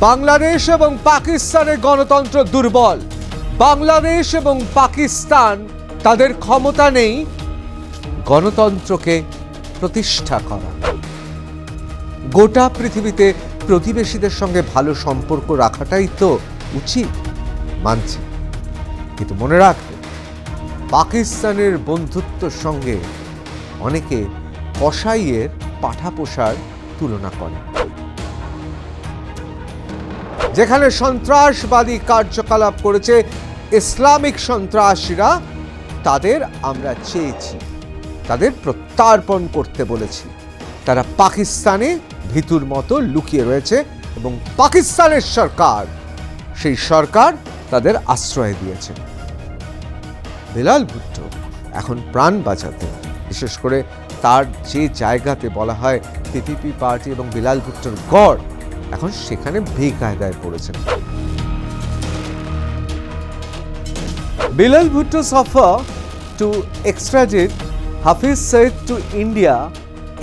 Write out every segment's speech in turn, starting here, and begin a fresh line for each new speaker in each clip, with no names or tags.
বাংলাদেশ এবং পাকিস্তানের গণতন্ত্র দুর্বল। বাংলাদেশ এবং পাকিস্তান তাদের ক্ষমতা নেই গণতন্ত্রকে প্রতিষ্ঠা করা। গোটা পৃথিবীতে প্রতিবেশীদের সঙ্গে ভালো সম্পর্ক রাখাটাই তো উচিত, মানছি, কিন্তু মনে রাখবেন পাকিস্তানের বন্ধুত্বের সঙ্গে অনেকে কসাইয়ের পাঠা পোষার তুলনা করে। যেখানে সন্ত্রাসবাদী কার্যকলাপ করেছে ইসলামিক সন্ত্রাসীরা, তাদের আমরা চেয়েছি, তাদের প্রত্যার্পণ করতে বলেছি। তারা পাকিস্তানে ভিতুর মতো লুকিয়ে রয়েছে এবং পাকিস্তানের সরকার, সেই সরকার তাদের আশ্রয় দিয়েছে। বিলাল ভুট্টো এখন প্রাণ বাঁচাতে, বিশেষ করে তার যে জায়গাতে বলা হয় পিপিপি পার্টি এবং বিলাল ভুট্টোর গড়, এখন সেখানে বেকায়দায় পড়েছেন। Bilal Bhutto's offer to extradite Hafiz Saeed to India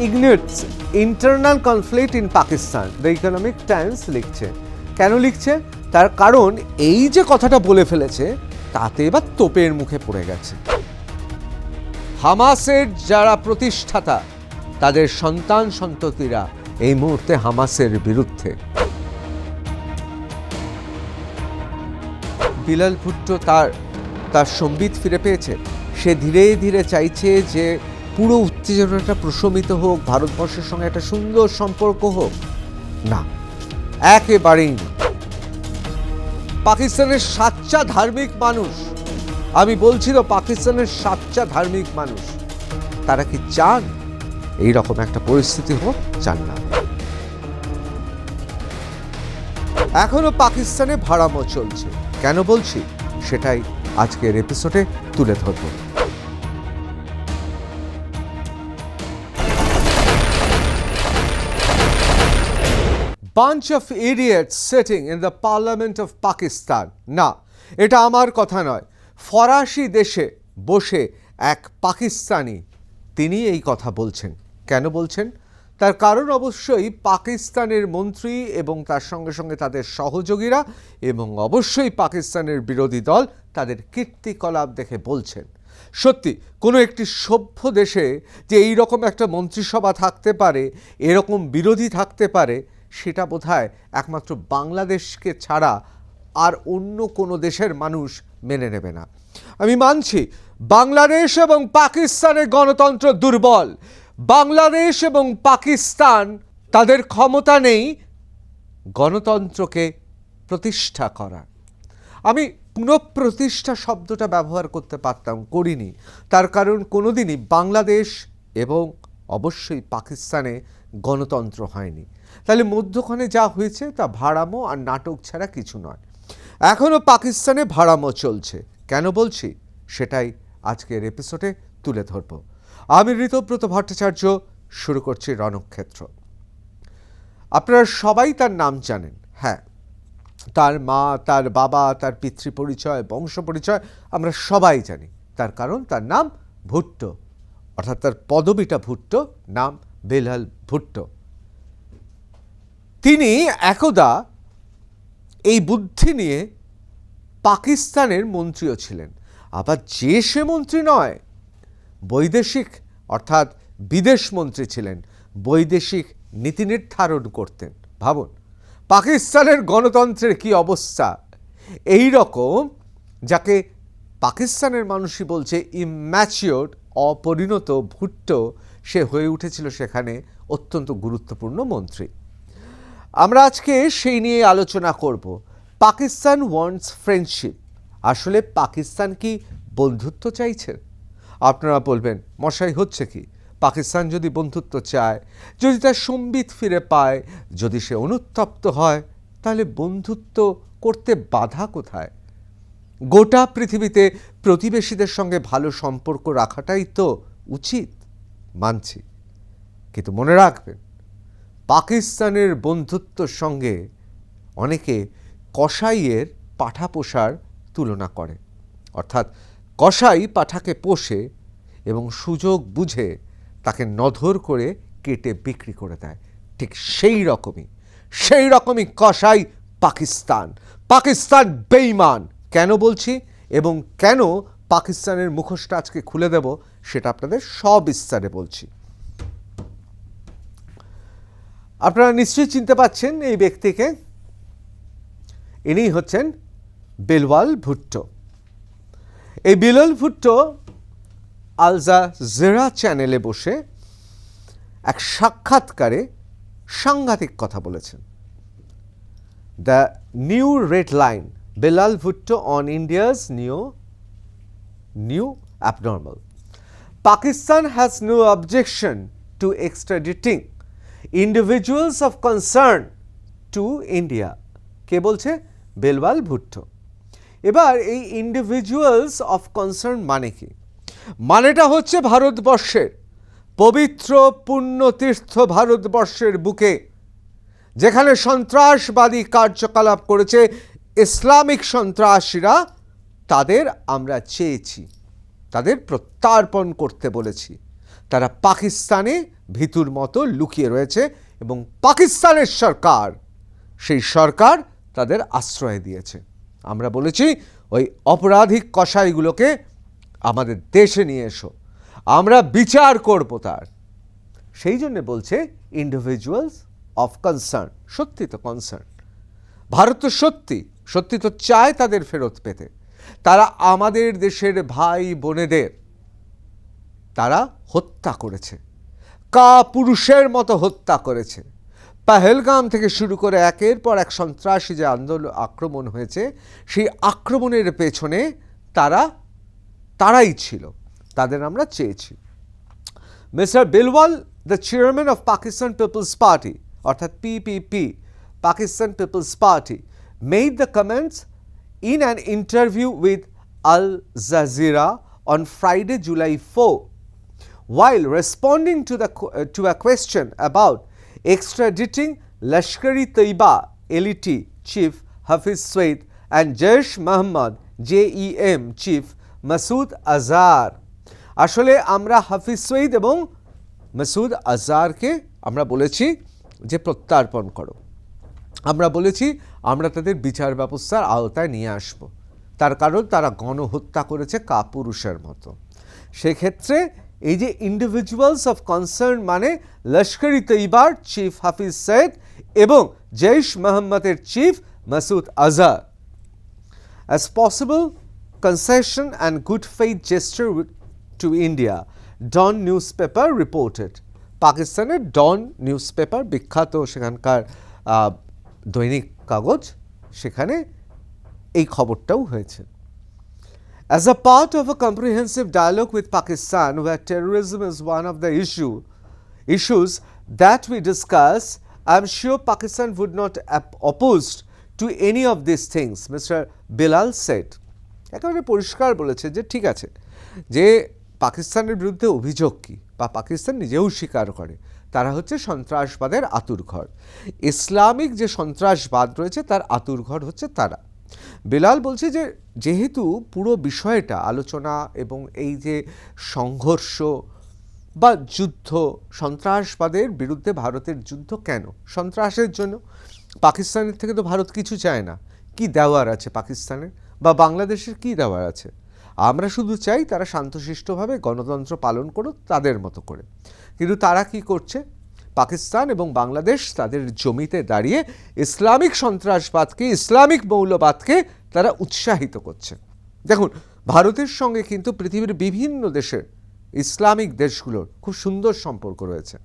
ignites internal conflict in Pakistan. The Economic Times লিখছে। কেন লিখছে? তার কারণ এই যে কথাটা বলে ফেলেছে, তাতে এবার তোপের মুখে পড়ে গেছে। হামাসের যারা প্রতিষ্ঠাতা, তাদের সন্তান সন্ততিরা এই মুহূর্তে হামাসের বিরুদ্ধে। বিলাল ভুট্টো তার সম্বিত ফিরে পেয়েছে। সে ধীরে ধীরে চাইছে যে পুরো উত্তেজনাটা প্রশমিত হোক, ভারতবর্ষের সঙ্গে একটা সুন্দর সম্পর্ক হোক। না, একেবারেই না। পাকিস্তানের সাচ্চা ধার্মিক মানুষ, আমি বলছি তো, পাকিস্তানের সাচ্চা ধার্মিক মানুষ, তারা কি চান এই রকম একটা পরিস্থিতি হোক? চান না। এখনো পাকিস্তানে ভাড়ামো চলছে। কেন বলছি সেটাই আজকের এপিসোডে তুলে ধরব। Bunch of idiots sitting in the parliament of Pakistan. না, এটা আমার কথা নয়। ফরাসি দেশে বসে এক পাকিস্তানি, তিনি এই কথা বলছেন। কেন বলছেন? তার কারণ অবশ্যই পাকিস্তানের মন্ত্রী এবং তার সঙ্গে সঙ্গে তাদের সহযোগীরা এবং অবশ্যই পাকিস্তানের বিরোধী দল তাদের কীর্তিকলাপ দেখে বলছেন, সত্যি কোনো একটি সভ্য দেশে যে এই রকম একটা মন্ত্রিসভা থাকতে পারে, এরকম বিরোধী থাকতে পারে, সেটা বোধহয় একমাত্র বাংলাদেশকে ছাড়া আর অন্য কোনো দেশের মানুষ মেনে নেবে না। আমি মানছি বাংলাদেশ এবং পাকিস্তানের গণতন্ত্র দুর্বল। বাংলাদেশ এবং পাকিস্তান তাদের ক্ষমতা নেই গণতন্ত্রকে প্রতিষ্ঠা করা। আমি পুনঃপ্রতিষ্ঠা শব্দটা ব্যবহার করতে পারতাম, করিনি। তার কারণ কোনোদিনই বাংলাদেশ এবং অবশ্যই পাকিস্তানে গণতন্ত্র হয়নি। তাহলে মধ্যখানে যা হয়েছে তা ভাড়ামো আর নাটক ছাড়া কিছু নয়। এখনও পাকিস্তানে ভাড়ামো চলছে। কেন বলছি সেটাই আজকের এপিসোডে তুলে ধরব। আমি ঋতব্রত ভট্টাচার্য, শুরু করছি রণক্ষেত্র। আপনারা সবাই তার নাম জানেন। হ্যাঁ, তার মা, তার বাবা, তার পিতৃ পরিচয়, বংশ পরিচয় আমরা সবাই জানি। তার কারণ তার নাম ভুট্টো, অর্থাৎ তার পদবিটা ভুট্টো, নাম বিলাল ভুট্টো। তিনি একদা এই বুদ্ধি নিয়ে পাকিস্তানের মন্ত্রীও ছিলেন। আবার যে সে মন্ত্রী নয়, বৈদেশিক অর্থাৎ বিদেশ মন্ত্রী ছিলেন, বৈদেশিক নীতি নির্ধারণ করতেন। ভাবুন পাকিস্তানের গণতন্ত্রের কি অবস্থা। এই রকম, যাকে পাকিস্তানের মানুষই বলছে ইম্যাচিওর, অপরিণত ভুট্টো, সে হয়ে উঠেছিল সেখানে অত্যন্ত গুরুত্বপূর্ণ মন্ত্রী। আমরা আজকে সেই নিয়ে আলোচনা করব। Pakistan wants friendship. আসলে পাকিস্তান কি বন্ধুত্ব চাইছে? আপনারা বলবেন, মশাই হচ্ছে কি? পাকিস্তান যদি বন্ধুত্ব চায়, যদি তার সম্বিত ফিরে পায়, যদি সে অনুতপ্ত হয়, তাহলে বন্ধুত্ব করতে বাধা কোথায়? গোটা পৃথিবীতে প্রতিবেশীদের সঙ্গে ভালো সম্পর্ক রাখাটাই তো উচিত, মানছি, কিন্তু মনে রাখবেন পাকিস্তানের বন্ধুত্বের সঙ্গে অনেকে কসাইয়ের পাঠা পোষার তুলনা করে। অর্থাৎ কসাই পাঠাকে পোষে এবং সুযোগ বুঝে তাকে নধর করে কেটে বিক্রি করে দেয়। ঠিক সেই রকমই কসাই পাকিস্তান। পাকিস্তান বেঈমান কেন বলছি এবং কেন পাকিস্তানের মুখোশটা আজকে খুলে দেব সেটা আপনাদের সবিস্তারে বলছি। আপনারা নিশ্চয়ই চিনতে পাচ্ছেন এই ব্যক্তিকে। ইনি হচ্ছেন বিলওয়াল ভুট্টো। এই বিলওয়াল ভুট্টো আল জাজিরা চ্যানেলে বসে এক সাক্ষাৎকারে সাংঘাতিক কথা বলেছেন। The new red line, Bilal Bhutto on India's new abnormal. Pakistan has no objection to extraditing individuals of concern to India. কে বলছে? বিলওয়াল ভুট্টো। এবার এই ইন্ডিভিজুয়ালস অফ কনসার্ন মানে কি? মানেটা হচ্ছে ভারতবর্ষের পবিত্র পুণ্যতীর্থ ভারতবর্ষের বুকে যেখানে সন্ত্রাসবাদী কার্যকলাপ করেছে ইসলামিক সন্ত্রাসীরা, তাদের আমরা চেয়েছি, তাদের প্রত্যার্পণ করতে বলেছি। তারা পাকিস্তানে ভিতুর মতো লুকিয়ে রয়েছে এবং পাকিস্তানের সরকার, সেই সরকার তাদের আশ্রয় দিয়েছে। আমরা বলেছি ওই অপরাধিক কসাইগুলোকে আমাদের দেশে নিয়ে এসো, আমরা বিচার করব তার। সেই জন্য বলছে ইন্ডিভিজুয়ালস অফ কনসার্ন। সত্যি তো কনসার্ন, ভারত তো সত্যি তো চায় তাদের ফেরত পেতে। তারা আমাদের দেশের ভাই বোনেদের তারা হত্যা করেছে, কাপুরুষের মতো হত্যা করেছে। পহেলগাম থেকে শুরু করে একের পর এক সন্ত্রাসী যে আক্রমণ হয়েছে, সেই আক্রমণের পেছনে তারাই ছিল, তাদের আমরা চেয়েছি। Mister Bilawal, the chairman of Pakistan People's party, অর্থাৎ PPP, Pakistan People's Party, made the comments in an interview with Al Jazeera on Friday, July 4, while responding to a question about extraditing Lashkar-e-Taiba LET Chief Hafiz Saeed and Jaish-e-Mohammed JEM Chief Masood Azhar. আসলে আমরা হাফিজ সঈদ এবং মাসুদ আজহারকে আমরা বলেছি যে প্রত্যার্পণ করো। আমরা বলেছি আমরা তাদের বিচার ব্যবস্থার আওতায় নিয়ে আসব, তার কারণ তারা গণহত্যা করেছে কাপুরুষের মতো। সেক্ষেত্রে এই যে ইন্ডিভিজুয়ালস অফ কনসার্ন মানে লস্কর-ই-তৈবার চিফ হাফিজ সঈদ এবং জৈশ মোহাম্মদের chief Masud Azhar. As possible concession and good faith gesture to India, Dawn newspaper reported. পাকিস্তানের ডন নিউজপেপার, বিখ্যাত সেখানকার দৈনিক কাগজ, সেখানে এই খবরটাও হয়েছে। As a part of a comprehensive dialogue with Pakistan, where terrorism is one of the issues that we discuss, I'm sure Pakistan would not opposed to any of these things, Mr. Bilal said. একেবারে পরিষ্কার বলেছে যে ঠিক আছে, যে পাকিস্তানের বিরুদ্ধে অভিযোগ কি, বা পাকিস্তান নিজেও স্বীকার করে, তারা হচ্ছে সন্ত্রাসবাদের আতুরঘর। ইসলামিক যে সন্ত্রাসবাদ রয়েছে তার আতুরঘর হচ্ছে তারা। বিলাল বলছে যে যেহেতু পুরো বিষয়টা আলোচনা এবং এই যে সংঘর্ষ বা যুদ্ধ, সন্ত্রাসবাদের বিরুদ্ধে ভারতের যুদ্ধ কেন? সন্ত্রাসের জন্য। পাকিস্তানের থেকে তো ভারত কিছু চায় না। কি দেওয়ার আছে পাকিস্তানের বা বাংলাদেশের কি দেওয়ার আছে? আমরা শুধু চাই তারা শান্তশিষ্টভাবে গণতন্ত্র পালন করুক তাদের মতো করে। কিন্তু তারা কি করছে? পাকিস্তান এবং বাংলাদেশ তাদের জমিতে দাঁড়িয়ে ইসলামিক সন্ত্রাসবাদকে, ইসলামিক মৌলবাদকে তারা উৎসাহিত করছে। দেখুন, ভারতের সঙ্গে কিন্তু পৃথিবীর বিভিন্ন দেশের, ইসলামিক দেশগুলোর খুব সুন্দর সম্পর্ক রয়েছে,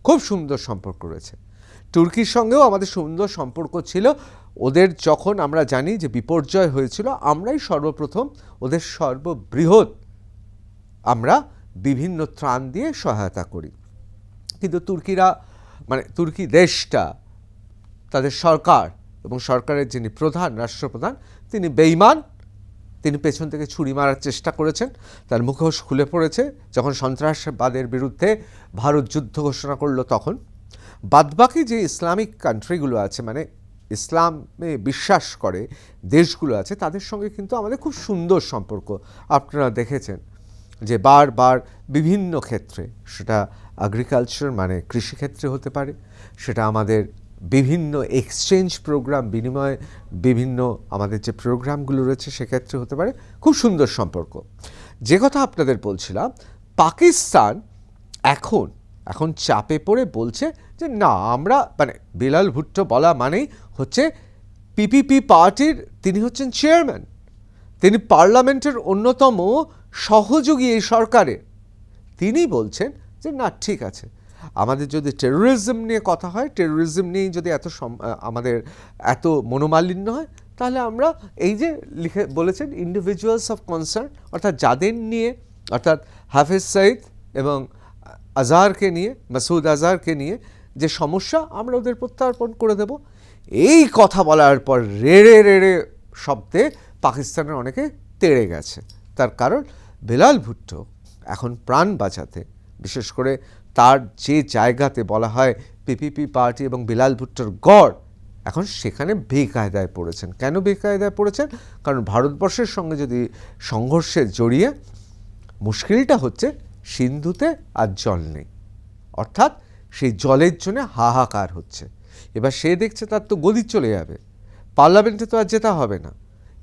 খুব সুন্দর সম্পর্ক রয়েছে। তুর্কির সঙ্গেও আমাদের সুন্দর সম্পর্ক ছিল। ওদের যখন আমরা জানি যে বিপর্যয় হয়েছিল, আমরাই সর্বপ্রথম ওদের সর্ববৃহৎ আমরা বিভিন্ন ত্রাণ দিয়ে সহায়তা করি। কিন্তু তুর্কিরা, মানে তুর্কি দেশটা, তাদের সরকার এবং সরকারের যিনি প্রধান, রাষ্ট্রপ্রধান, তিনি বেঈমান। তিনি পেছন থেকে ছুরি মারার চেষ্টা করেছেন, তার মুখোশ খুলে পড়েছে যখন সন্ত্রাসবাদের বিরুদ্ধে ভারত যুদ্ধ ঘোষণা করলো। তখন বাদবাকি যে ইসলামিক কান্ট্রিগুলো আছে, মানে ইসলামে বিশ্বাস করে দেশগুলো আছে, তাদের সঙ্গে কিন্তু আমাদের খুব সুন্দর সম্পর্ক। আপনারা দেখেছেন যে বারবার বিভিন্ন ক্ষেত্রে, সেটা এগ্রিকালচার মানে কৃষিক্ষেত্রে হতে পারে, সেটা আমাদের বিভিন্ন এক্সচেঞ্জ প্রোগ্রাম, বিনিময় বিভিন্ন আমাদের যে প্রোগ্রামগুলো রয়েছে সেক্ষেত্রে হতে পারে, খুব সুন্দর সম্পর্ক। যে কথা আপনাদের বলছিলাম, পাকিস্তান এখন চাপে পড়ে বলছে যে না, আমরা মানে বিলাল ভুট্টো বলা মানেই হচ্ছে পিপিপি পার্টির তিনি হচ্ছেন চেয়ারম্যান, তিনি পার্লামেন্টের অন্যতম সহযোগী এই সরকারের। তিনি বলছেন যে না, ঠিক আছে, আমাদের যদি টেরোরিজম নিয়ে কথা হয়, টেরোরিজম নিয়েই যদি আমাদের এত মনোমালিন্য হয়, তাহলে আমরা এই যে লিখে বলেছেন ইন্ডিভিজুয়ালস অফ কনসার্ন, অর্থাৎ যাদের নিয়ে, অর্থাৎ হাফিজ সঈদ এবং আজহারকে নিয়ে, মাসুদ আজহারকে নিয়ে যে সমস্যা, আমরা ওদের প্রত্যার্পণ করে দেব। এই কথা বলার পর রেড়ে রেড়ে শব্দে পাকিস্তানের অনেকে তেড়ে গেছে। তার কারণ বিলাল ভুট্টো এখন প্রাণ বাঁচাতে, বিশেষ করে তার যে জায়গাতে বলা হয় পিপিপি পার্টি এবং বিলাল ভুট্টোর গড়, এখন সেখানে বেকায়দায় পড়েছেন। কেন বেকায়দায় পড়েছেন? কারণ ভারতবর্ষের সঙ্গে যদি সংঘর্ষে জড়িয়ে, মুশকিলটা হচ্ছে সিন্ধুতে আর জল নেই, অর্থাৎ সেই জলের জন্য হাহাকার হচ্ছে। এবার সে দেখছে তার তো গদি চলে যাবে, পার্লামেন্টে তো আর যেতে হবে না,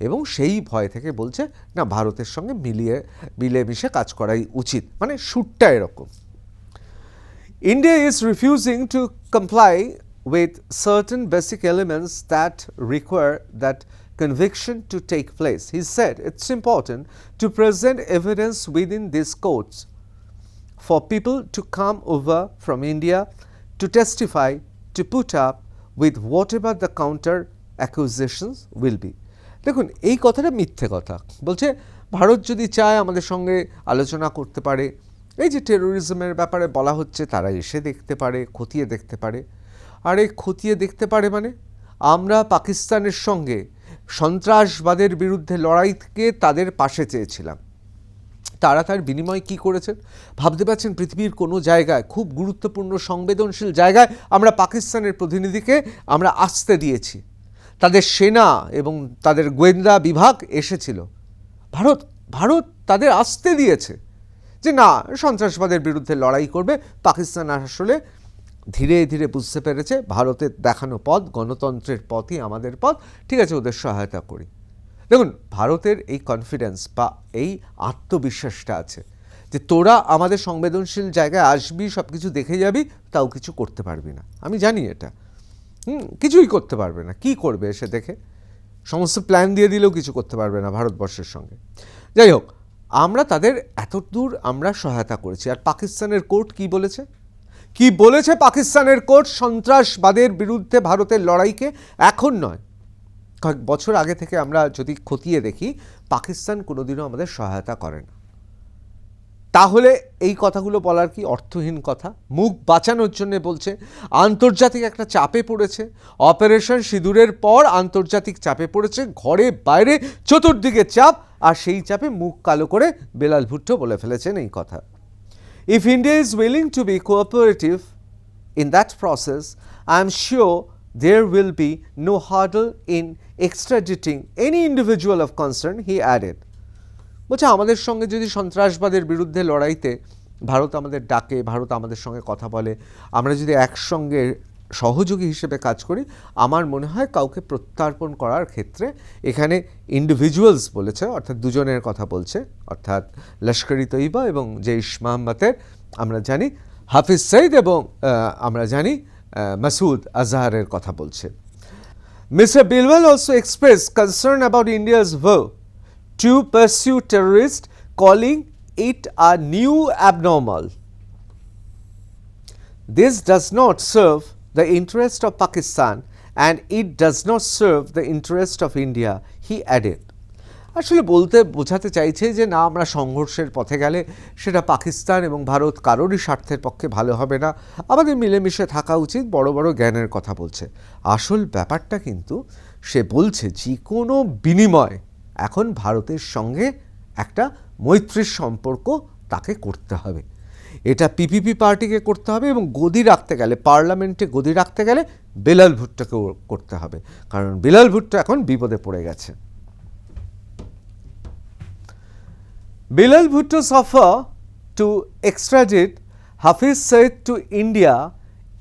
এবং সেই ভয় থেকে বলছে না, ভারতের সঙ্গে মিলেমিশে কাজ করাই উচিত। মানে সুরটা এরকম। India is refusing to comply with certain basic elements that require that conviction to take place. He said it's important to present evidence within these courts for people to come over from India to testify, to put up with whatever the counter accusations will be. দেখুন, এই কথাটা মিথ্যে কথা বলছে। ভারত যদি চায় আমাদের সঙ্গে আলোচনা করতে পারে, এই যে টেরোরিজমের ব্যাপারে বলা হচ্ছে, তারা এসে দেখতে পারে, খতিয়ে দেখতে পারে। আর এই খতিয়ে দেখতে পারে মানে, আমরা পাকিস্তানের সঙ্গে সন্ত্রাসবাদের বিরুদ্ধে লড়াইকে তাদের পাশে চেয়েছিলাম, তারা তার বিনিময় কি করেছেন ভাবতে পারছেন? পৃথিবীর কোনো জায়গায়, খুব গুরুত্বপূর্ণ সংবেদনশীল জায়গায় আমরা পাকিস্তানের প্রতিনিধিকে আমরা আসতে দিয়েছি, তাদের সেনা এবং তাদের গোয়েন্দা বিভাগ এসেছিল, ভারত তাদের আসতে দিয়েছে যে না, সন্ত্রাসবাদের বিরুদ্ধে লড়াই করবে। পাকিস্তান আসলে ধীরে ধীরে বুঝতে পেরেছে ভারতের দেখানো পথ, গণতন্ত্রের পথই আমাদের পথ, ঠিক আছে, ওদের সহায়তা করি। দেখুন, ভারতের এই কনফিডেন্স বা এই আত্মবিশ্বাসটা আছে যে তোরা আমাদের সংবেদনশীল জায়গায় আসবি, সব কিছু দেখে যাবি, তাও কিছু করতে পারবি না। আমি জানি এটা, কিছুই করতে পারবে না। কি করবে এসে দেখে? সমস্ত প্ল্যান দিয়ে দিলেও কিছু করতে পারবে না ভারতবর্ষের সঙ্গে। যাই হোক, আমরা তাদের এত দূর আমরা সহায়তা করেছি। আর পাকিস্তানের কোর্ট কি বলেছে? কি বলেছে পাকিস্তানের কোর্ট? সন্ত্রাসবাদের বিরুদ্ধে ভারতের লড়াইকে এখন নয়, কয়েক বছর আগে থেকে আমরা যদি খতিয়ে দেখি, পাকিস্তান কোনোদিনও আমাদের সহায়তা করে না। তাহলে এই কথাগুলো বলার কি অর্থহীন কথা? মুখ বাঁচানোর জন্য বলছে। আন্তর্জাতিক একটা চাপে পড়েছে, অপারেশন সিঁদুরের পর আন্তর্জাতিক চাপে পড়েছে, ঘরে বাইরে চতুর্দিকে চাপ, আর সেই চাপে মুখ কালো করে বিলাল ভুট্টো বলে ফেলেছেন এই কথা। If India is willing to be cooperative in that process, I am sure there will be no hurdle in extraditing any individual of concern, he added. বলছে, আমাদের সঙ্গে যদি সন্ত্রাসবাদের বিরুদ্ধে লড়াইতে ভারত আমাদের ডাকে, ভারত আমাদের সঙ্গে কথা বলে, আমরা যদি একসঙ্গে সহযোগী হিসেবে কাজ করি, আমার মনে হয় কাউকে প্রত্যার্পণ করার ক্ষেত্রে এখানে ইন্ডিভিজুয়ালস বলেছে, অর্থাৎ দুজনের কথা বলছে, অর্থাৎ লস্করি তৈবা এবং জৈশ মোহাম্মদের, আমরা জানি হাফিজ সঈদ, এবং আমরা জানি মাসুদ আজহারের কথা বলছে। Mister Bilawal also expressed concern about India's vow to pursue terrorists, calling it a new abnormal. This does not serve the interest of Pakistan and it does not serve the interest of India, he added. আসলে বোঝাতে চাইছে যে না, আমরা সংঘর্ষের পথে গেলে সেটা পাকিস্তান এবং ভারত কারোরই স্বার্থের পক্ষে ভালো হবে না, আমাদের মিলেমিশে থাকা উচিত, বড় বড় জ্ঞানের কথা বলছে। আসল ব্যাপারটা কিন্তু সে বলছে যে কোনো বিনিময় এখন ভারতের সঙ্গে একটা মৈত্রীর সম্পর্ক তাকে করতে হবে। এটা পিপিপি পার্টিকে করতে হবে, এবং গদি রাখতে গেলে, পার্লামেন্টে গদি রাখতে গেলে বিলাল ভুট্টোকেও করতে হবে, কারণ বিলাল ভুট্টো এখন বিপদে পড়ে গেছে। Bilal Bhutto's offer to extradite Hafiz Saeed to India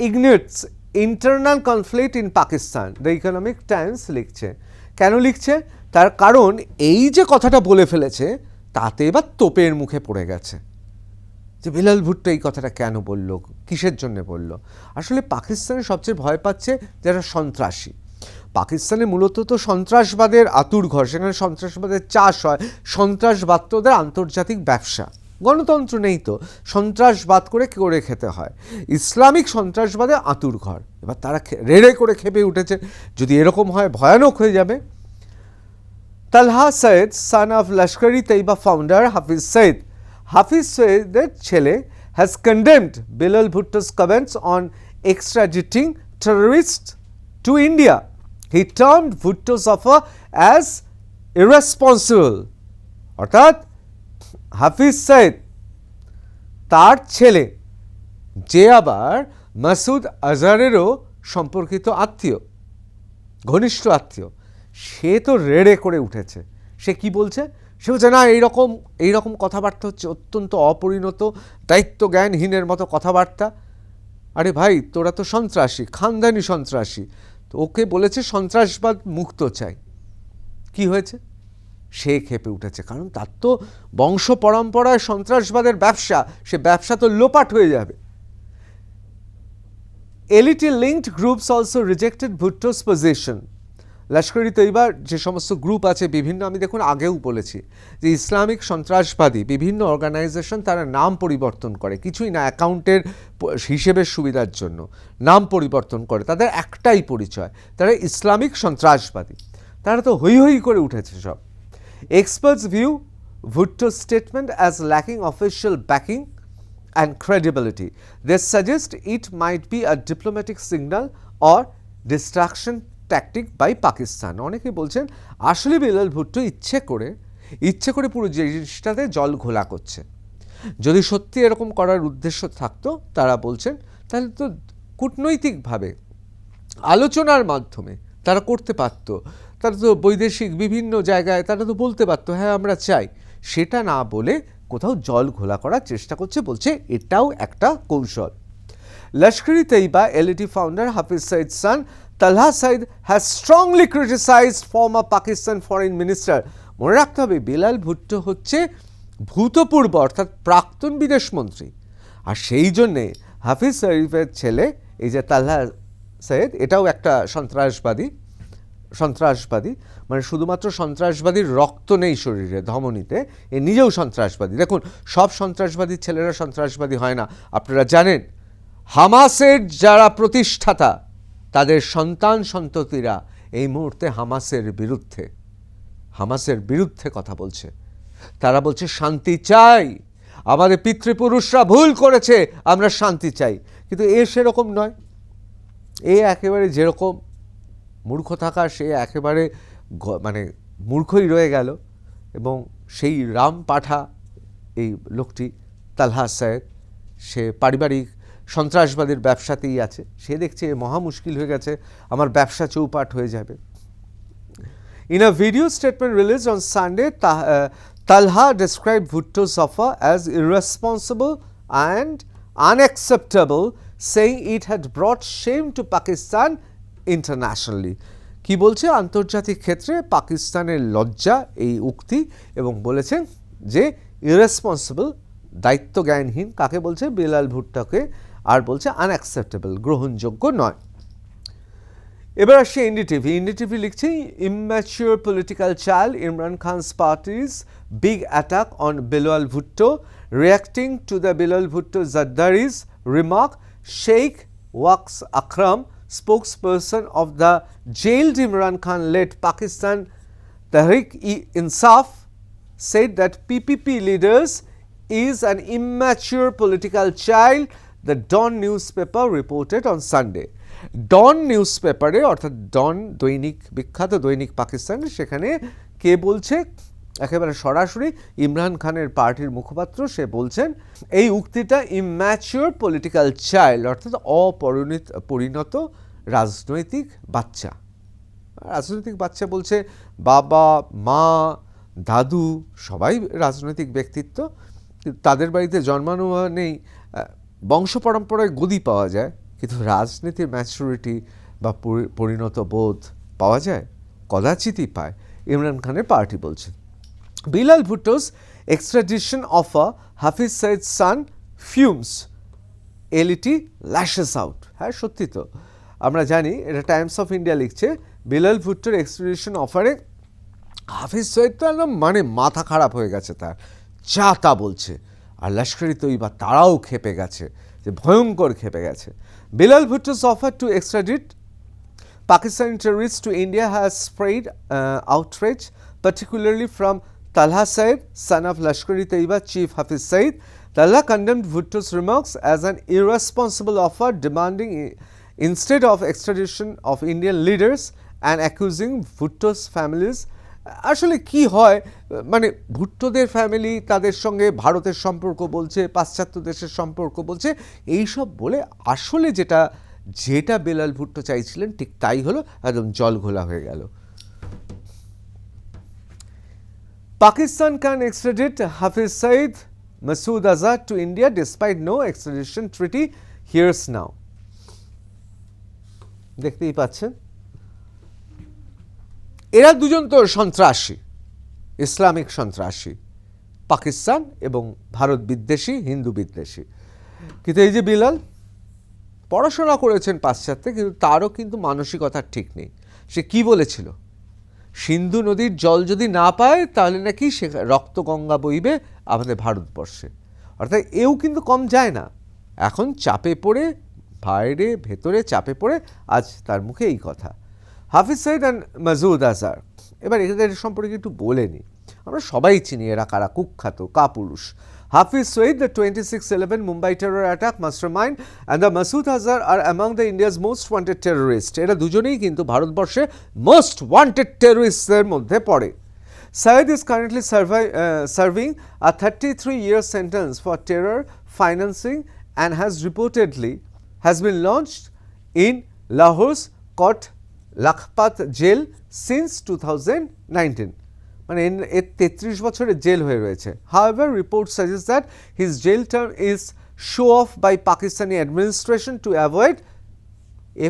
ignites internal conflict in Pakistan. The economic Times লিখছে। কেন লিখছে? তার কারণ এই যে কথাটা বলে ফেলেছে তাতে এবার তোপের মুখে পড়ে গেছে যে বিলাল ভুট্টো এই কথাটা কেন বলল, কিসের জন্য বলল। আসলে পাকিস্তানে সবচেয়ে ভয় পাচ্ছে যারা সন্ত্রাসী। পাকিস্তানে মূলত তো সন্ত্রাসবাদের আতুড়ঘর, সেখানে সন্ত্রাসবাদের চাষ হয়, সন্ত্রাসবাদ তো ওদের আন্তর্জাতিক ব্যবসা, গণতন্ত্র নেই তো, সন্ত্রাসবাদ করে করে খেতে হয়। ইসলামিক সন্ত্রাসবাদের আতুড়ঘর। এবার তারা রেড়ে করে খেপে উঠেছে, যদি এরকম হয় ভয়ানক হয়ে যাবে। তালহা Syed, son of Lashkar-e Taiba founder Hafiz Saeed. Hafiz Saeedের ছেলে has condemned Bilal Bhutto's comments on extraditing terrorists to India. He termed Bhutto's offer as irresponsible. অর্থাৎ হাফিজ সৈয়দ তার ছেলে, যে আবার মাসুদ আজহারেরও সম্পর্কিত আত্মীয়, ঘনিষ্ঠ আত্মীয়, সে তো রেড়ে করে উঠেছে। সে কি বলছে? সে বলছে না, এইরকম কথাবার্তা হচ্ছে অত্যন্ত অপরিণত, দায়িত্ব জ্ঞানহীনের মতো কথাবার্তা। আরে ভাই, তোরা তো সন্ত্রাসী, খানদানি সন্ত্রাসী। তো ওকে বলেছে সন্ত্রাসবাদ মুক্ত চাই। কি হয়েছে? সে খেপে উঠেছে, কারণ তার তো বংশ পরম্পরায় সন্ত্রাসবাদের ব্যবসা, সে ব্যবসা তো লোপাট হয়ে যাবে। LeT linked groups also rejected Bhutto's position. লস্কর-ই তৈবার যে সমস্ত গ্রুপ আছে বিভিন্ন, আমি দেখুন আগেও বলেছি যে ইসলামিক সন্ত্রাসবাদী বিভিন্ন অর্গানাইজেশন তারা নাম পরিবর্তন করে, কিছুই না, অ্যাকাউন্টের হিসেবের সুবিধার জন্য নাম পরিবর্তন করে, তাদের একটাই পরিচয়, তারা ইসলামিক সন্ত্রাসবাদী। তারা তো হই হই করে উঠেছে সব। Experts view Bhutto's statement as lacking official backing and credibility. They suggest it might be a diplomatic signal or distraction tactic by Pakistan. অনেকে বলছেন আসলে বিলাল ভুট্টো ইচ্ছে করে পুরো জিনিসটাতে জল ঘোলা করছে। যদি সত্যি এরকম করার উদ্দেশ্য থাকতো, তারা বলছেন, তাহলে তো কূটনৈতিকভাবে আলোচনার মাধ্যমে তারা করতে পারত। তারা তো বৈদেশিক বিভিন্ন জায়গায় তারা তো বলতে পারতো হ্যাঁ আমরা চাই। সেটা না বলে কোথাও জল ঘোলা করার চেষ্টা করছে, বলছে এটাও একটা কৌশল। Lashkar-e Taiba LET founder Hafiz Saeed's son Talha Saeed has strongly criticized former Pakistan foreign minister. মনে রাখতে হবে বিলাল ভুট্টো হচ্ছে ভূতপূর্ব অর্থাৎ প্রাক্তন বিদেশমন্ত্রী, আর সেই জন্যে হাফিজ শরীফের ছেলে এই যে তালহা সৈয়দ, এটাও একটা সন্ত্রাসবাদী, মানে শুধুমাত্র সন্ত্রাসবাদীর রক্ত নেই শরীরে, ধমনীতে, এ নিজেও সন্ত্রাসবাদী। দেখুন, সব সন্ত্রাসবাদী ছেলেরা সন্ত্রাসবাদী হয় না। আপনারা জানেন হামাসের যারা প্রতিষ্ঠাতা তাদের সন্তান সন্ততিরা এই মুহূর্তে হামাসের বিরুদ্ধে কথা বলছে। তারা বলছে শান্তি চাই, আমাদের পিতৃপুরুষরা ভুল করেছে, আমরা শান্তি চাই। কিন্তু এ সেরকম নয়, এ একেবারে যেরকম মূর্খ থাকা, সে একেবারে মানে মূর্খই রয়ে গেল। এবং সেই রাম পাঠা এই লোকটি তালহা সৈয়দ, সে পারিবারিক সন্ত্রাসবাদের ব্যবসাতেই আছে। সে দেখছে মহা মুশকিল হয়ে গেছে, আমার ব্যবসা চৌপাট হয়ে যাবে। In a video statement released on Sunday, Talha described Bhutto's offer as irresponsible and unacceptable, saying it had brought shame to Pakistan internationally. কি বলছে? আন্তর্জাতিক ক্ষেত্রে পাকিস্তানের লজ্জা এই উক্তি, এবং বলেছেন যে ইরেসপন্সিবল, দায়িত্ব জ্ঞানহীন কাকে বলছে? বিলাল ভুট্টোকে। আর বলছে আনঅ্যাকসেপ্টেবল, গ্রহণযোগ্য নয়। এবার আসছে এনডিটিভি লিখছে immature political child Imran Khan's party's big attack on Bilal Bhutto, reacting to the Bilal Bhutto Zardari's remark, Sheikh Waqs Akram, spokesperson of the jailed Imran Khan-led Pakistan Tehreek-e-Insaf, said that PPP leaders is an immature political child, the Dawn newspaper reported on Sunday. ডন নিউজপেপারে, অর্থাৎ ডন দৈনিক, বিখ্যাত দৈনিক পাকিস্তানের, সেখানে কে বলছে? একেবারে সরাসরি ইমরান খানের পার্টির মুখপাত্র, সে বলছেন এই উক্তিটা ইম্যাচিওর পলিটিক্যাল চাইল্ড, অর্থাৎ অপরিণত রাজনৈতিক বাচ্চা বলছে। বাবা, মা, দাদু সবাই রাজনৈতিক ব্যক্তিত্ব, তাদের বাড়িতে জন্মানো নেই, বংশ পরম্পরায় গদি পাওয়া যায়, কিন্তু রাজনীতির ম্যাচুরিটি বা পরিণত বোধ পাওয়া যায়? কদাচিতই পায়। ইমরান খানের পার্টি বলছে। Bilal Bhutto's extradition offer, Hafiz Said's son fumes, LeT lashes out. হ্যাঁ, সত্যি তো, আমরা জানি, এটা টাইমস অফ ইন্ডিয়া লিখছে, বিলাল ভুট্টোর এক্সট্রাডিশন অফারে হাফিজ সৈয়দ তো একদম মানে মাথা খারাপ হয়ে গেছে তার, যা তা বলছে। আর লস্করি তৈবা তারাও খেপে গেছে, যে ভয়ঙ্কর খেপে গেছে। Bilal Bhutto's offer to extradite Pakistani terrorists to India has sprayed outrage, particularly from Talha Said, son of Lashkar-e-Taiba Chief Hafiz Said. Talha condemned Bhutto's remarks as an irresponsible offer, demanding instead of extradition of Indian leaders and accusing Bhutto's families. আসলে কি হয়, মানে ভুট্টোদের family তাদের সঙ্গে ভারতের সম্পর্ক বলছে, পাশ্চাত্য দেশের সম্পর্ক বলছে, এইসব বলে আসলে যেটা বেলাল ভুট্টো চাইছিলেন ঠিক তাই হলো, একদম জল ঘোলা হয়ে গেল। Pakistan can extradite Hafiz Saeed Masood Azad to India despite no extradition treaty, here's now. দেখতেই পাচ্ছেন, এরা দুজন তো সন্ত্রাসী, ইসলামিক সন্ত্রাসী, পাকিস্তান এবং ভারত বিদ্বেষী, হিন্দু বিদ্বেষী। কিন্তু এই যে বিলাল পড়াশোনা করেছেন পাশ্চাত্যে, কিন্তু তারও কিন্তু মানসিকতা ঠিক নেই। সে কি বলেছিল, সিন্ধু নদীর জল যদি না পায় তাহলে নাকি সে রক্তগঙ্গা বইবে আমাদের ভারতবর্ষে। অর্থাৎ এও কিন্তু কম যায় না, এখন চাপে পড়ে, বাইরে ভেতরে চাপে পড়ে আজ তার মুখে এই কথা। হাফিজ সঈদ অ্যান্ড মাসুদ আজহার, এবার এদের সম্পর্কে একটু বলে নিই। আমরা সবাই চিনি এরা কারা, কুখ্যাত কাপুরুষ। Hafiz Saeed, the 26/11 Mumbai terror attack mastermind, and the Masood Azhar are among the India's most wanted terrorists. এরা দুজনেই কিন্তু ভারতবর্ষে মোস্ট ওয়ান্টেড টেররিস্টদের মধ্যে পড়ে। Saeed is currently serving a 33-year sentence for terror financing and has been launched in Lahore's Kot Lakhpat jail since 2019. মানে এর 33 বছরের jail হয়ে রয়েছে। However, reports suggest that his jail term is show off by Pakistani administration to avoid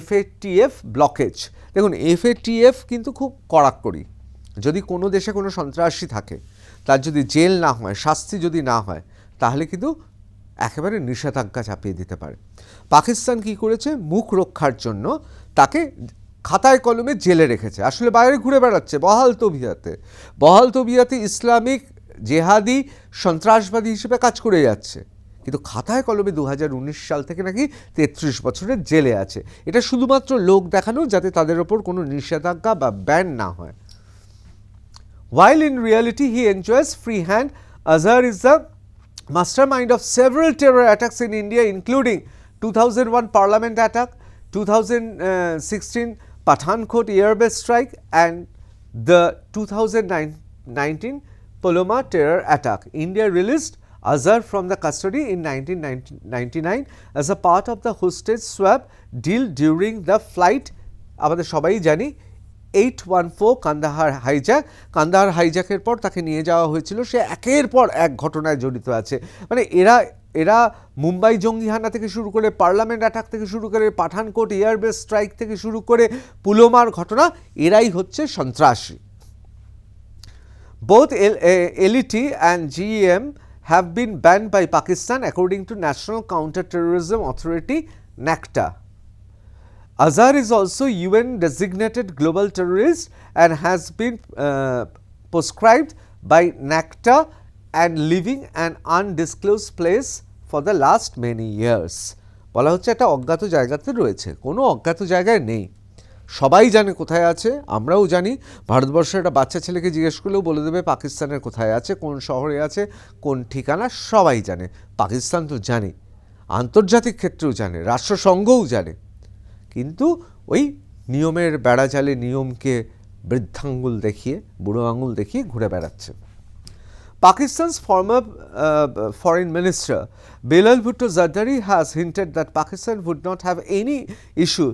FATF blockage. দেখুন, FATF কিন্তু খুব কড়াকড়ি। যদি কোনো দেশে কোনো সন্ত্রাসী থাকে, তার যদি জেল না হয়, শাস্তি যদি না হয়, তাহলে কিন্তু একেবারে নিষেধাজ্ঞা চাপিয়ে দিতে পারে। পাকিস্তান কি করেছে, মুখ রক্ষার জন্য তাকে খাতায় কলমে জেলে রেখেছে, আসলে বাইরে ঘুরে বেড়াচ্ছে বহাল তবিয়াতে ইসলামিক জেহাদি সন্ত্রাসবাদী হিসেবে কাজ করে যাচ্ছে, কিন্তু খাতায় কলমে 2019 সাল থেকে নাকি 33 বছরের জেলে আছে। এটা শুধুমাত্র লোক দেখানো, যাতে তাদের ওপর কোনো নিষেধাজ্ঞা বা ব্যান না হয়। While in reality he enjoys free hand, Azhar is the mastermind of several terror attacks in India, including 2001 Parliament attack, 2016 Pathankot airbase strike, and the 2019 Paloma terror attack. India released Azhar from the custody in 1999 as a part of the hostage swap deal during the flight, আমাদের সবাই জানি, 814 কান্দাহার হাইজ্যাকের পর তাকে নিয়ে যাওয়া হয়েছিল। সে একের পর এক ঘটনায় জড়িত আছে। মানে এরা মুম্বাই জঙ্গি হানা থেকে শুরু করে, পার্লামেন্ট অ্যাটাক থেকে শুরু করে, পাঠানকোট এয়ারবেস স্ট্রাইক থেকে শুরু করে, পুলওয়ামার ঘটনা, এরাই হচ্ছে সন্ত্রাসী। Both LET and GEM have been banned by Pakistan according to National Counter-Terrorism Authority, NACTA. Azhar is also UN designated global terrorist and has been proscribed by NACTA and living an undisclosed place for the last many years. বলা হচ্ছে একটা অজ্ঞাত জায়গাতে রয়েছে, কোনো অজ্ঞাত জায়গায় নেই, সবাই জানে কোথায় আছে, আমরাও জানি। ভারতবর্ষের একটা বাচ্চা ছেলেকে জিজ্ঞেস করলেও বলে দেবে পাকিস্তানের কোথায় আছে, কোন শহরে আছে, কোন ঠিকানা, সবাই জানে। পাকিস্তান তো জানে, আন্তর্জাতিক ক্ষেত্রেও জানে, রাষ্ট্রসংঘও জানে, কিন্তু ওই নিয়মের বেড়াজালে নিয়মকে বৃদ্ধাঙ্গুল দেখিয়ে, বুড়ো আঙুল দেখিয়ে ঘুরে বেড়াচ্ছে। Pakistan's former foreign minister Bilal Bhutto Zardari has hinted that Pakistan would not have any issue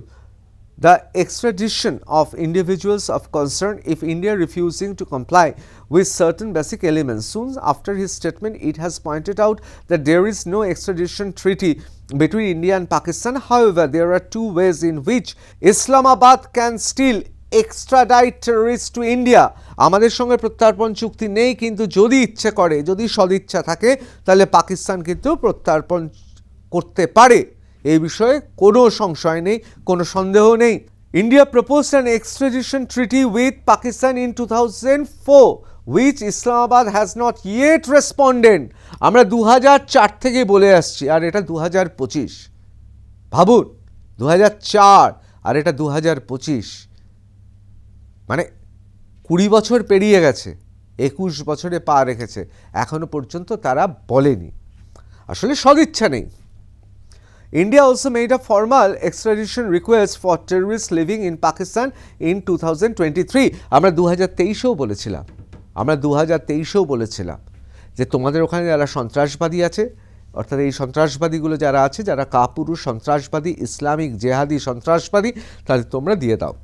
the extradition of individuals of concern if India refusing to comply with certain basic elements. Soon after his statement, it has pointed out that there is no extradition treaty between India and Pakistan. However, there are two ways in which Islamabad can still extradite terrorists to India. আমাদের সঙ্গে প্রত্যর্পণ চুক্তি নেই, কিন্তু যদি ইচ্ছে করে, যদি সদিচ্ছা থাকে, তাহলে পাকিস্তান কিন্তু প্রত্যর্পণ করতে পারে। এই বিষয়ে কোনো সংশয় নেই, কোনো সন্দেহ নেই। India proposed an extradition treaty with Pakistan in 2004, which Islamabad has not yet responded. আমরা 2004 থেকে বলে আসছি, আর এটা 2025। ভাবুন, 2004 আর এটা 2025, মানে 20 বছর পেরিয়ে গেছে, 21 বছরে পা রেখেছে, এখনো পর্যন্ত তারা বলেনি। আসলে সদিচ্ছা নেই। India also made a formal extradition request for terrorists living in Pakistan in 2023. আমরা 2023-এও বলেছিলাম, যে তোমাদের ওখানে যারা সন্ত্রাসবাদী আছে, অর্থাৎ এই সন্ত্রাসবাদীগুলো যারা আছে, যারা কাপুরুষ সন্ত্রাসবাদী, ইসলামিক জেহাদি সন্ত্রাসবাদী, তাদের তোমরা দিয়ে দাও।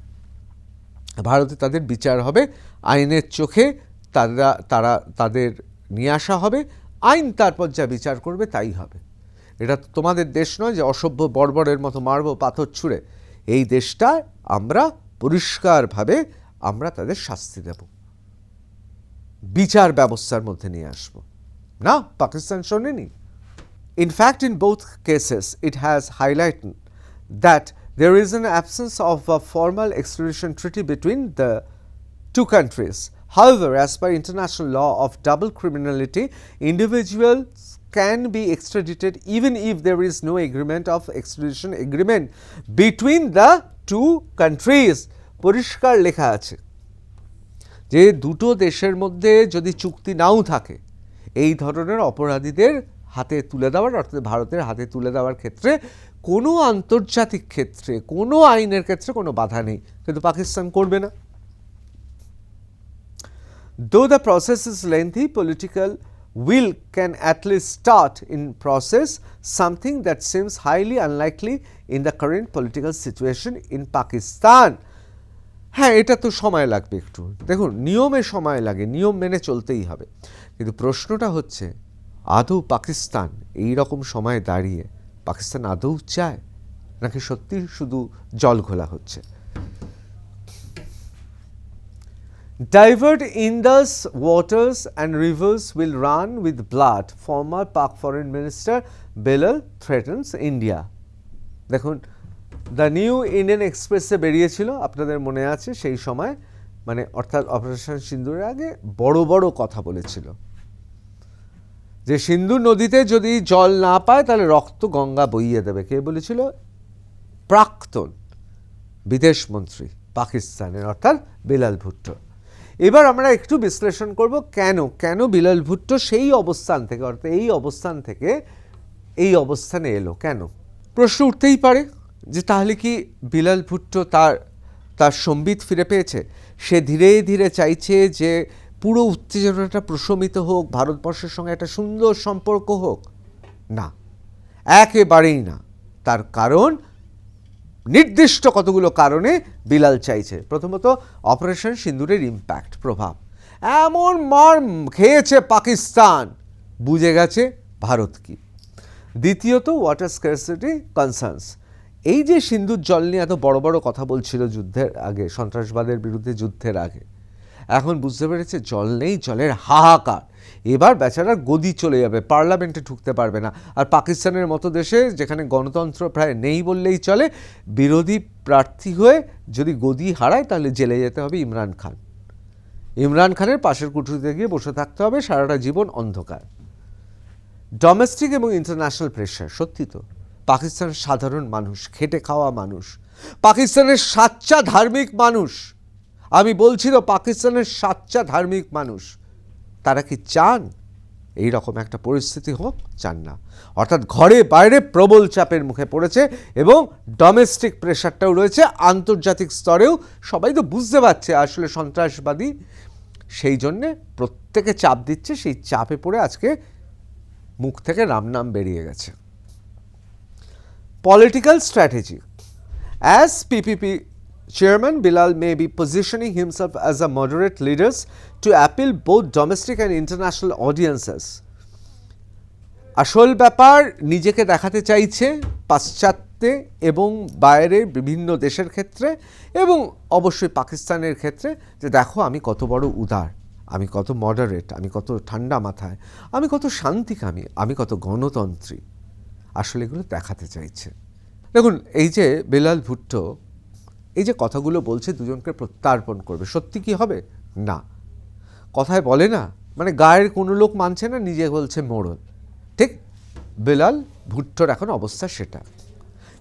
ভারতে তাদের বিচার হবে, আইনের চোখে তাদের নিয়ে আসা হবে, আইন তারপর যা বিচার করবে তাই হবে। এটা তোমাদের দেশ নয় যে অসভ্য বর্বরের মতো মারব পাথর ছুঁড়ে। এই দেশটা আমরা পরিষ্কারভাবে আমরা তাদের শাস্তি দেব, বিচার ব্যবস্থার মধ্যে নিয়ে আসব। না, পাকিস্তান শোনেনি। In fact, in both cases, it has highlighted that there is an absence of a formal extradition treaty between the two countries. However, as per international law of double criminality, individuals can be extradited even if there is no agreement of extradition agreement between the two countries. পরিষ্কার লেখা আছে যে দুটো দেশের মধ্যে যদি চুক্তি নাও থাকে, এই ধরনের অপরাধীদের হাতে তুলে দেওয়ার, অর্থাৎ ভারতের হাতে তুলে দেওয়ার ক্ষেত্রে কোনো আন্তর্জাতিক ক্ষেত্রে, কোনো আইনের ক্ষেত্রে কোনো বাধা নেই, কিন্তু পাকিস্তান করবে না। Though the process is lengthy, political will can at least start in process, something that seems highly unlikely in the current political situation in Pakistan. হ্যাঁ, এটা তো সময় লাগবে একটু। দেখুন, নিয়মে সময় লাগে, নিয়ম মেনে চলতেই হবে, কিন্তু প্রশ্নটা হচ্ছে আদৌ পাকিস্তান এই রকম সময় দাঁড়িয়ে পাকিস্তান আদৌ চায়, নাকি সত্যি শুধু জল ঘোলা হচ্ছে? Divert Indus waters and rivers will run with blood, former Pak Foreign Minister Bilal threatens India. দেখুন, দ্য নিউ ইন্ডিয়ান এক্সপ্রেসে বেরিয়েছিল, আপনাদের মনে আছে সেই সময়, মানে অর্থাৎ অপারেশন সিন্দুরের আগে বড় বড় কথা বলেছিল যে সিন্ধু নদীতে যদি জল না পায় তাহলে রক্ত গঙ্গা বইয়ে দেবে। কে বলেছিল? প্রাক্তন বিদেশমন্ত্রী পাকিস্তানের, অর্থাৎ বিলাল ভুট্টো। এবার আমরা একটু বিশ্লেষণ করব কেন বিলাল ভুট্টো সেই অবস্থান থেকে, অর্থাৎ এই অবস্থানে এলো কেন। প্রশ্ন উঠতেই পারে যে তাহলে কি বিলাল ভুট্টো তার সম্বিত ফিরে পেয়েছে? সে ধীরে ধীরে চাইছে যে পুরো উত্তেজনাটা প্রশমিত হোক, ভারতবর্ষের সঙ্গে একটা সুন্দর সম্পর্ক হোক? না, একেবারেই না। তার কারণ, নির্দিষ্ট কতগুলো কারণে বিলাল চাইছে। প্রথমত, অপারেশন সিন্দুরের ইম্প্যাক্ট, প্রভাব এমন মার খেয়েছে পাকিস্তান, বুঝে গেছে ভারত কি। দ্বিতীয়ত, ওয়াটার স্কারসিটি কনসার্নস। এই যে সিন্ধুর জল নিয়ে এত বড় বড় কথা বলছিল যুদ্ধের আগে, সন্ত্রাসবাদের বিরুদ্ধে যুদ্ধের আগে, এখন বুঝতে পেরেছে জল নেই, জলের হাহাকার। এবার বেচারার গদি চলে যাবে, পার্লামেন্টে ঢুকতে পারবে না। আর পাকিস্তানের মতো দেশে যেখানে গণতন্ত্র প্রায় নেই বললেই চলে, বিরোধী প্রার্থী হয়ে যদি গদি হারায় তাহলে জেলে যেতে হবে ইমরান খান। ইমরান খানের পাশের কুঠুরিতে গিয়ে বসে থাকতে হবে সারাটা জীবন, অন্ধকার। ডোমেস্টিক এবং ইন্টারন্যাশনাল প্রেশার, সত্যি তো পাকিস্তানের সাধারণ মানুষ, খেটে খাওয়া মানুষ, পাকিস্তানের সাচ্চা ধার্মিক মানুষ, আমি বলছি তো পাকিস্তানের সাচ্চা ধার্মিক মানুষ, তারা কি চান এই রকম একটা পরিস্থিতি হোক? চান না। অর্থাৎ ঘরে বাইরে প্রবল চাপের মুখে পড়েছে এবং ডোমেস্টিক প্রেশারটাও রয়েছে, আন্তর্জাতিক স্তরেও সবাই তো বুঝতে পারছে আসলে সন্ত্রাসবাদী, সেই জন্যে প্রত্যেকে চাপ দিচ্ছে। সেই চাপে পড়ে আজকে মুখ থেকে রাম নাম বেরিয়ে গেছে। Political strategy. As PPP chairman, Bilal may be positioning himself as a moderate leader to appeal both domestic and international audiences. আসল ব্যাপার নিজেকে দেখাতে চাইছে পাশ্চাত্যে এবং বাইরের বিভিন্ন দেশের ক্ষেত্রে এবং অবশ্যই পাকিস্তানের ক্ষেত্রে যে দেখো আমি কত বড় উদার, আমি কত মডারেট, আমি কত ঠান্ডা মাথায়, আমি কত শান্তিকামী, আমি কত গণতন্ত্রী। আসলে এগুলো দেখাতে চাইছে। দেখুন, এই যে বেলাল ভুট্টো এই যে কথাগুলো বলছে দুজনকে প্রত্যার্পণ করবে, সত্যি কি হবে? না, কথায় বলে না মানে গায়ের কোনো লোক মানছে না, নিজে বলছে মোড়ল। ঠিক বেলাল ভুট্টোর এখন অবস্থা সেটা।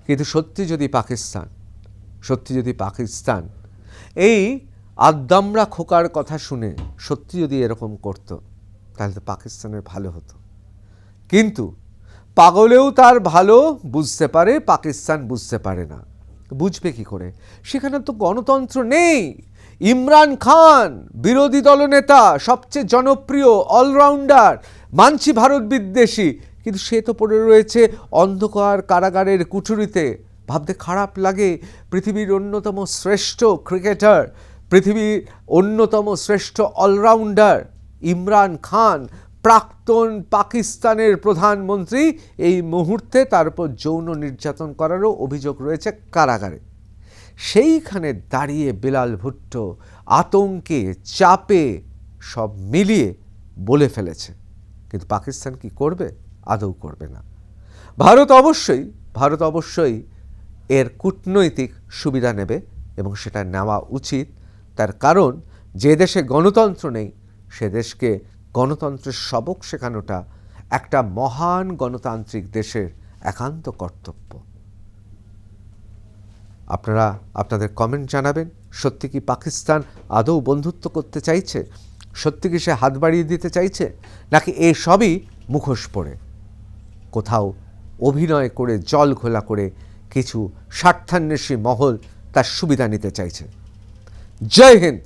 কিন্তু সত্যি যদি পাকিস্তান এই আদ্দামরা খোকার কথা শুনে সত্যি যদি এরকম করত, তাহলে তো পাকিস্তানের ভালো হতো। কিন্তু পাগলেও তার ভালো বুঝতে পারে, পাকিস্তান বুঝতে পারে না। বুঝবে কি করে? সেখানে তো গণতন্ত্র নেই। ইমরান খান বিরোধী দলনেতা, সবচেয়ে জনপ্রিয়, অলরাউন্ডার, মানছি ভারত বিদ্বেষী, কিন্তু সে তো পড়ে রয়েছে অন্ধকার কারাগারের কুঠুরিতে। ভাবতে খারাপ লাগে। পৃথিবীর অন্যতম শ্রেষ্ঠ ক্রিকেটার, পৃথিবীর অন্যতম শ্রেষ্ঠ অলরাউন্ডার ইমরান খান, প্রাক্তন পাকিস্তানের প্রধানমন্ত্রী, এই মুহূর্তে তার উপর যৌন নির্যাতন করারও অভিযোগ রয়েছে কারাগারে। সেইখানে দাঁড়িয়ে বেলাল ভুট্টো আতঙ্কে, চাপে সব মিলিয়ে বলে ফেলেছে। কিন্তু পাকিস্তান কি করবে? আদৌ করবে না। ভারত অবশ্যই এর কূটনৈতিক সুবিধা নেবে এবং সেটা নেওয়া উচিত। তার কারণ যে দেশে গণতন্ত্র নেই সে দেশকে গণতন্ত্রের সবক শেখানোটা একটা মহান গণতান্ত্রিক দেশের একান্ত কর্তব্য। আপনারা আপনাদের কমেন্ট জানাবেন। সত্যি কি পাকিস্তান আদৌ বন্ধুত্ব করতে চাইছে? সত্যি কি সে হাত বাড়িয়ে দিতে চাইছে, নাকি এসবই মুখোশ পড়ে কোথাও অভিনয় করে, জল ঘোলা করে কিছু স্বার্থান্বেষী মহল তার সুবিধা নিতে চাইছে? জয় হিন্দ।